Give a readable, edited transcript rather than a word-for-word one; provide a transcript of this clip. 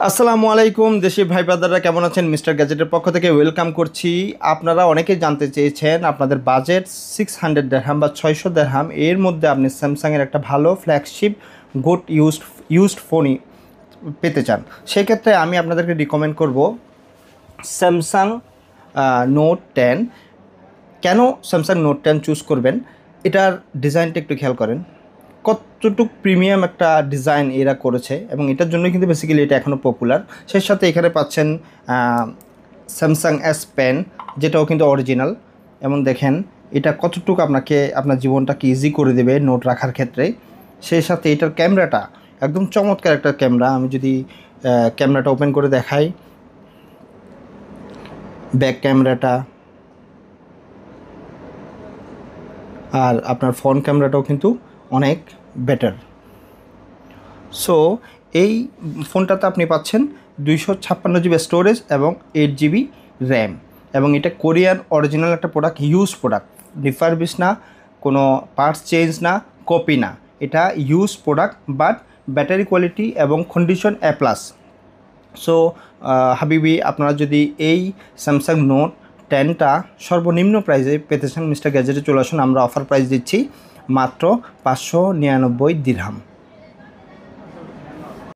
আসসালামু আলাইকুম দেশি ভাই ব্রাদাররা, কেমন আছেন? মিস্টার গ্যাজেটের পক্ষ থেকে ওয়েলকাম করছি। আপনারা অনেকেই জানতে চেয়েছেন আপনাদের বাজেট 600 দেরহাম বা 600 দেরহাম এর মধ্যে আপনি স্যামসাংয়ের একটা ভালো ফ্ল্যাগশিপ গুড ইউজড ফোনই পেতে চান। সেক্ষেত্রে আমি আপনাদেরকে রিকমেন্ড করব স্যামসাং নোট 10। কেন স্যামসাং নোট 10 চুজ করবেন? এটার ডিজাইনটা একটু খেয়াল করেন, কতটুক প্রিমিয়াম একটা ডিজাইন এরা করেছে এবং এটার জন্যই কিন্তু বেসিক্যালি এটা এখনও পপুলার। সেই সাথে এখানে পাচ্ছেন স্যামসাং এস পেন, যেটাও কিন্তু অরিজিনাল। এবং দেখেন এটা কতটুকু আপনাকে আপনার জীবনটাকে ইজি করে দেবে নোট রাখার ক্ষেত্রে। সেই সাথে এটার ক্যামেরাটা একদম চমৎকার একটা ক্যামেরা। আমি যদি ক্যামেরাটা ওপেন করে দেখাই, ব্যাক ক্যামেরাটা আর আপনার ফ্রন্ট ক্যামেরাটাও কিন্তু অনেক বেটার। সো এই ফোনটাতে আপনি পাচ্ছেন 256 জিবি স্টোরেজ এবং 8 জিবি র্যাম। এবং এটা কোরিয়ান অরিজিনাল একটা প্রোডাক্ট, ইউজ প্রোডাক্ট, রিফারবিশ না, কোনো পার্টস চেঞ্জ না, কপি না। এটা use product, but battery quality এবং কন্ডিশন এ প্লাস। সো হাবিবি, আপনারা যদি এই স্যামসাং নোট 10টা সর্বনিম্ন প্রাইসে পেতে চান, মিস্টার গ্যাজেটে চলে আসুন। আমরা অফার প্রাইস দিচ্ছি মাত্র 599 দিরহাম।